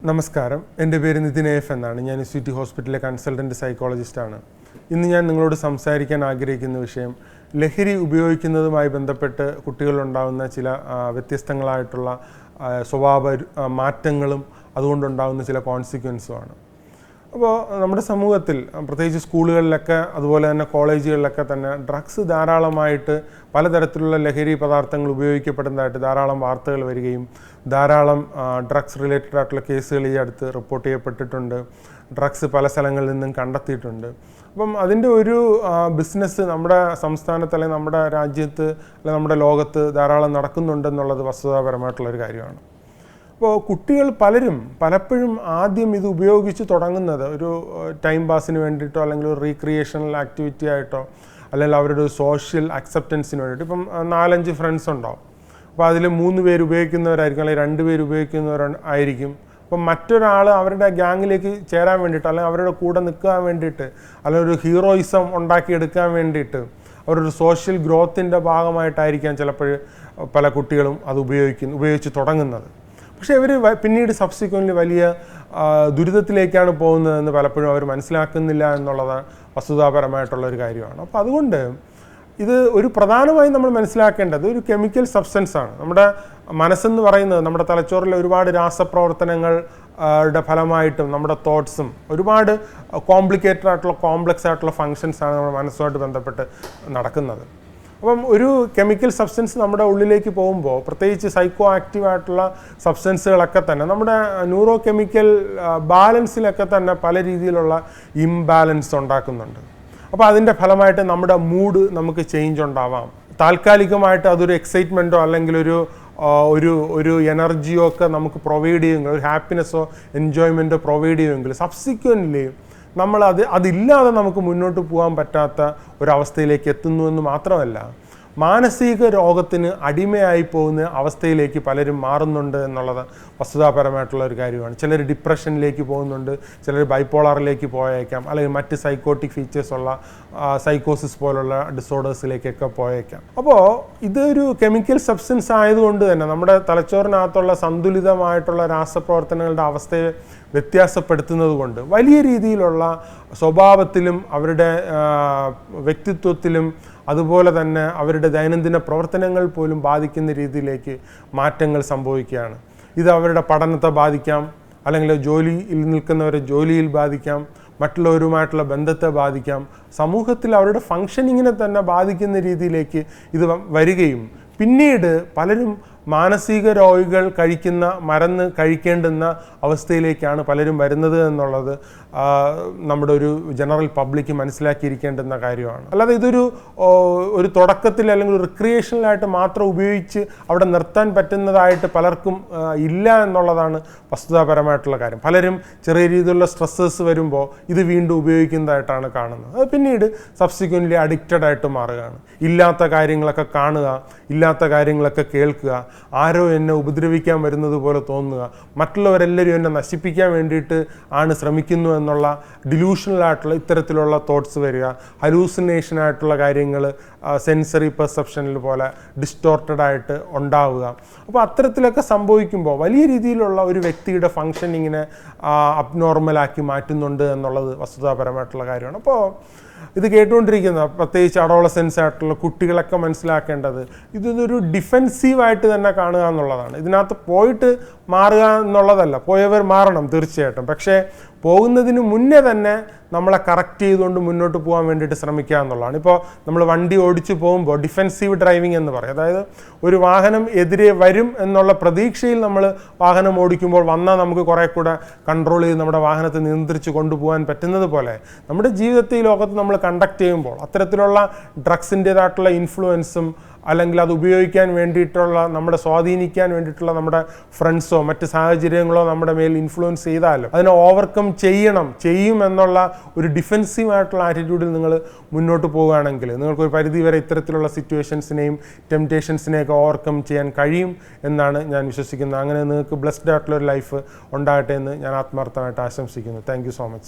നമസ്കാരം, എൻ്റെ പേര് നിതിൻ എഫ് എന്നാണ്. ഞാൻ സിറ്റി ഹോസ്പിറ്റലിലെ കൺസൾട്ടൻറ്റ് സൈക്കോളജിസ്റ്റാണ്. ഇന്ന് ഞാൻ നിങ്ങളോട് സംസാരിക്കാൻ ആഗ്രഹിക്കുന്ന വിഷയം ലഹരി ഉപയോഗിക്കുന്നതുമായി ബന്ധപ്പെട്ട് കുട്ടികളിലുണ്ടാകുന്ന ചില വ്യത്യസ്തങ്ങളായിട്ടുള്ള സ്വഭാവ മാറ്റങ്ങളും അതുകൊണ്ടുണ്ടാകുന്ന ചില കോൺസിക്വൻസുമാണ്. അപ്പോൾ നമ്മുടെ സമൂഹത്തിൽ പ്രത്യേകിച്ച് സ്കൂളുകളിലൊക്കെ അതുപോലെ തന്നെ കോളേജുകളിലൊക്കെ തന്നെ ഡ്രഗ്സ് ധാരാളമായിട്ട് പലതരത്തിലുള്ള ലഹരി പദാർത്ഥങ്ങൾ ഉപയോഗിക്കപ്പെടുന്നതായിട്ട് ധാരാളം വാർത്തകൾ വരികയും ധാരാളം ഡ്രഗ്സ് റിലേറ്റഡ് ആയിട്ടുള്ള കേസുകൾ ഈ അടുത്ത് റിപ്പോർട്ട് ചെയ്യപ്പെട്ടിട്ടുണ്ട്. ഡ്രഗ്സ് പല സ്ഥലങ്ങളിൽ നിന്നും കണ്ടെത്തിയിട്ടുണ്ട്. അപ്പം അതിൻ്റെ ഒരു ബിസിനസ് നമ്മുടെ സംസ്ഥാനത്ത് അല്ലെങ്കിൽ നമ്മുടെ രാജ്യത്ത് അല്ലെങ്കിൽ നമ്മുടെ ലോകത്ത് ധാരാളം നടക്കുന്നുണ്ടെന്നുള്ളത് വസ്തുതാപരമായിട്ടുള്ളൊരു കാര്യമാണ്. അപ്പോൾ കുട്ടികൾ പലപ്പോഴും ആദ്യം ഇത് ഉപയോഗിച്ച് തുടങ്ങുന്നത് ഒരു ടൈം പാസിന് വേണ്ടിയിട്ടോ അല്ലെങ്കിൽ ഒരു റീക്രിയേഷണൽ ആക്ടിവിറ്റി ആയിട്ടോ അല്ലെങ്കിൽ അവരുടെ ഒരു സോഷ്യൽ അക്സെപ്റ്റൻസിന് വേണ്ടിയിട്ട്. ഇപ്പം 4-5 ഫ്രണ്ട്സ് ഉണ്ടാവും. അപ്പോൾ അതിൽ 3 പേര് ഉപയോഗിക്കുന്നവരായിരിക്കും അല്ലെങ്കിൽ 2 പേര് ഉപയോഗിക്കുന്നവരായിരിക്കും. അപ്പം മറ്റൊരാൾ അവരുടെ ഗ്യാങ്ങിലേക്ക് ചേരാൻ വേണ്ടിയിട്ട് അല്ലെങ്കിൽ അവരുടെ കൂടെ നിൽക്കാൻ വേണ്ടിയിട്ട് അല്ലെങ്കിൽ ഒരു ഹീറോയിസം ഉണ്ടാക്കിയെടുക്കാൻ വേണ്ടിയിട്ട് അവരൊരു സോഷ്യൽ ഗ്രോത്തിൻ്റെ ഭാഗമായിട്ടായിരിക്കാം ചിലപ്പോൾ പല കുട്ടികളും അത് ഉപയോഗിച്ച് തുടങ്ങുന്നത്. പക്ഷേ ഇവർ പിന്നീട് സബ്സിക്വൻ്റ്ലി വലിയ ദുരിതത്തിലേക്കാണ് പോകുന്നതെന്ന് പലപ്പോഴും അവർ മനസ്സിലാക്കുന്നില്ല എന്നുള്ളത് വസ്തുതാപരമായിട്ടുള്ളൊരു കാര്യമാണ്. അപ്പോൾ അതുകൊണ്ട് ഇത് ഒരു പ്രധാനമായും നമ്മൾ മനസ്സിലാക്കേണ്ടത് ഒരു കെമിക്കൽ സബ്സ്റ്റൻസാണ്. നമ്മുടെ മനസ്സെന്ന് പറയുന്നത് നമ്മുടെ തലച്ചോറിലെ ഒരുപാട് രാസപ്രവർത്തനങ്ങളുടെ ഫലമായിട്ടും നമ്മുടെ തോട്ട്സും ഒരുപാട് കോംപ്ലക്സ് ആയിട്ടുള്ള ഫങ്ഷൻസാണ് നമ്മുടെ മനസ്സുമായിട്ട് ബന്ധപ്പെട്ട് നടക്കുന്നത്. അപ്പം ഒരു കെമിക്കൽ സബ്സ്റ്റൻസ് നമ്മുടെ ഉള്ളിലേക്ക് പോകുമ്പോൾ പ്രത്യേകിച്ച് സൈക്കോ ആക്റ്റീവായിട്ടുള്ള സബ്സ്റ്റൻസുകളൊക്കെ തന്നെ നമ്മുടെ ന്യൂറോ കെമിക്കൽ ബാലൻസിലൊക്കെ തന്നെ പല രീതിയിലുള്ള ഇംബാലൻസ് ഉണ്ടാക്കുന്നുണ്ട്. അപ്പോൾ അതിൻ്റെ ഫലമായിട്ട് നമ്മുടെ മൂഡ് നമുക്ക് ചേഞ്ച് ഉണ്ടാവാം. താൽക്കാലികമായിട്ട് അതൊരു എക്സൈറ്റ്മെൻറ്റോ അല്ലെങ്കിൽ ഒരു എനർജിയോ ഒക്കെ നമുക്ക് പ്രൊവൈഡ് ചെയ്യുമെങ്കിൽ, ഒരു ഹാപ്പിനെസ്സോ എൻജോയ്മെൻറ്റോ പ്രൊവൈഡ് ചെയ്യുമെങ്കിൽ അതില്ലാതെ നമുക്ക് മുന്നോട്ട് പോകാൻ പറ്റാത്ത ഒരവസ്ഥയിലേക്ക് എത്തുന്നുവെന്ന് മാത്രമല്ല, മാനസിക രോഗത്തിന് അടിമയായി പോകുന്ന അവസ്ഥയിലേക്ക് പലരും മാറുന്നുണ്ട് എന്നുള്ളത് വസ്തുതാപരമായിട്ടുള്ള ഒരു കാര്യമാണ്. ചിലർ ഡിപ്രഷനിലേക്ക് പോകുന്നുണ്ട്, ചിലർ ബൈപ്പോളറിലേക്ക് പോയേക്കാം, അല്ലെങ്കിൽ മറ്റ് സൈക്കോട്ടിക് ഫീച്ചേഴ്സ് ഉള്ള സൈക്കോസിസ് പോലുള്ള ഡിസോർഡേഴ്സിലേക്കൊക്കെ പോയേക്കാം. അപ്പോൾ ഇതൊരു കെമിക്കൽ സബ്സ്റ്റൻസ് ആയതുകൊണ്ട് തന്നെ നമ്മുടെ തലച്ചോറിനകത്തുള്ള സന്തുലിതമായിട്ടുള്ള രാസപ്രവർത്തനങ്ങളുടെ അവസ്ഥയെ വ്യത്യാസപ്പെടുത്തുന്നത് കൊണ്ട് വലിയ രീതിയിലുള്ള സ്വഭാവത്തിലും അവരുടെ വ്യക്തിത്വത്തിലും അതുപോലെ തന്നെ അവരുടെ ദൈനംദിന പ്രവർത്തനങ്ങൾ പോലും ബാധിക്കുന്ന രീതിയിലേക്ക് മാറ്റങ്ങൾ സംഭവിക്കുകയാണ്. ഇത് അവരുടെ പഠനത്തെ ബാധിക്കാം, അല്ലെങ്കിൽ ജോലിയിൽ നിൽക്കുന്നവരെ ജോലിയിൽ ബാധിക്കാം, മറ്റുള്ളവരുമായിട്ടുള്ള ബന്ധത്തെ ബാധിക്കാം, സമൂഹത്തിൽ അവരുടെ ഫങ്ഷനിങ്ങിനെ തന്നെ ബാധിക്കുന്ന രീതിയിലേക്ക് ഇത് വരികയും പിന്നീട് പലരും മാനസിക രോഗികൾ മരുന്ന് കഴിക്കേണ്ടുന്ന അവസ്ഥയിലേക്കാണ് പലരും വരുന്നത് എന്നുള്ളത് നമ്മുടെ ഒരു ജനറൽ പബ്ലിക്ക് മനസ്സിലാക്കിയിരിക്കേണ്ടുന്ന കാര്യമാണ്. അല്ലാതെ ഒരു തുടക്കത്തിൽ അല്ലെങ്കിൽ ഒരു റിക്രിയേഷണലായിട്ട് മാത്രം ഉപയോഗിച്ച് അവിടെ നിർത്താൻ പറ്റുന്നതായിട്ട് പലർക്കും ഇല്ല എന്നുള്ളതാണ് വസ്തുതാപരമായിട്ടുള്ള കാര്യം. പലരും ചെറിയ രീതിയിലുള്ള സ്ട്രെസ്സസ് വരുമ്പോൾ ഇത് വീണ്ടും ഉപയോഗിക്കുന്നതായിട്ടാണ് കാണുന്നത്. അത് പിന്നീട് സബ്സിക്വൻ്റ്ലി അഡിക്റ്റഡ് ആയിട്ട് മാറുകയാണ്. ഇല്ലാത്ത കാര്യങ്ങളൊക്കെ കാണുക, ഇല്ലാത്ത കാര്യങ്ങളൊക്കെ കേൾക്കുക, ആരോ എന്നെ ഉപദ്രവിക്കാൻ വരുന്നത് പോലെ തോന്നുക, മറ്റുള്ളവരെല്ലാവരും എന്നെ നശിപ്പിക്കാൻ വേണ്ടിയിട്ട് ആണ് ശ്രമിക്കുന്നു എന്നുള്ള ഡിലൂഷണലായിട്ടുള്ള ഇത്തരത്തിലുള്ള തോട്ട്സ് വരിക, ഹലൂസിനേഷനായിട്ടുള്ള കാര്യങ്ങൾ സെൻസറി പെർസെപ്ഷനിൽ പോലെ ഡിസ്റ്റോർട്ടഡ് ആയിട്ട് ഉണ്ടാവുക. അപ്പോൾ അത്തരത്തിലൊക്കെ സംഭവിക്കുമ്പോൾ വലിയ രീതിയിലുള്ള ഒരു വ്യക്തിയുടെ ഫങ്ഷനിങ്ങിനെ അബ്നോർമലാക്കി മാറ്റുന്നുണ്ട് എന്നുള്ളത് വസ്തുതാപരമായിട്ടുള്ള കാര്യമാണ്. അപ്പോൾ ഇത് കേട്ടുകൊണ്ടിരിക്കുന്ന പ്രത്യേകിച്ച് അഡോളസെൻസ് ആയിട്ടുള്ള കുട്ടികളൊക്കെ മനസ്സിലാക്കേണ്ടത് ഇതൊരു ഡിഫെൻസീവായിട്ട് തന്നെ കാണുക എന്നുള്ളതാണ്. ഇതിനകത്ത് പോയിട്ട് മാറുക എന്നുള്ളതല്ല, പോയവർ മാറണം തീർച്ചയായിട്ടും. പക്ഷേ പോകുന്നതിന് മുന്നേ തന്നെ നമ്മളെ കറക്റ്റ് ചെയ്തുകൊണ്ട് മുന്നോട്ട് പോകാൻ വേണ്ടിയിട്ട് ശ്രമിക്കുക എന്നുള്ളതാണ്. ഇപ്പോൾ നമ്മൾ വണ്ടി ഓടിച്ചു പോകുമ്പോൾ ഡിഫെൻസീവ് ഡ്രൈവിംഗ് എന്ന് പറയും. അതായത് ഒരു വാഹനം എതിരെ വരും എന്നുള്ള പ്രതീക്ഷയിൽ നമ്മൾ വാഹനം ഓടിക്കുമ്പോൾ വന്നാൽ നമുക്ക് കുറേ കൂടെ കൺട്രോൾ ചെയ്ത് നമ്മുടെ വാഹനത്തെ നിയന്ത്രിച്ച് കൊണ്ടുപോകാൻ പറ്റുന്നത് പോലെ നമ്മുടെ ജീവിതത്തെ ഈ ലോകത്ത് നമ്മൾ കണ്ടക്ട് ചെയ്യുമ്പോൾ അത്തരത്തിലുള്ള ഡ്രഗ്സിൻ്റേതായിട്ടുള്ള ഇൻഫ്ലുവൻസും അല്ലെങ്കിൽ അത് ഉപയോഗിക്കാൻ വേണ്ടിയിട്ടുള്ള സ്വാധീനിക്കാൻ വേണ്ടിയിട്ടുള്ള നമ്മുടെ ഫ്രണ്ട്സോ മറ്റ് സാഹചര്യങ്ങളോ നമ്മുടെ മേൽ ഇൻഫ്ലുവൻസ് ചെയ്താലും അതിനെ ഓവർകം ചെയ്യും എന്നുള്ള ഒരു ഡിഫെൻസീവായിട്ടുള്ള ആറ്റിറ്റ്യൂഡിൽ നിങ്ങൾ മുന്നോട്ട് പോവുകയാണെങ്കിൽ നിങ്ങൾക്കൊരു പരിധിവരെ ഇത്തരത്തിലുള്ള സിറ്റുവേഷൻസിനെയും ടെംപ്റ്റേഷൻസിനെയൊക്കെ ഓവർകം ചെയ്യാൻ കഴിയും എന്നാണ് ഞാൻ വിശ്വസിക്കുന്നത്. അങ്ങനെ നിങ്ങൾക്ക് ബ്ലെസ്ഡ് ആയിട്ടുള്ളൊരു ലൈഫ് ഉണ്ടാകട്ടെ എന്ന് ഞാൻ ആത്മാർത്ഥമായിട്ട് ആശംസിക്കുന്നു. Thank you so much.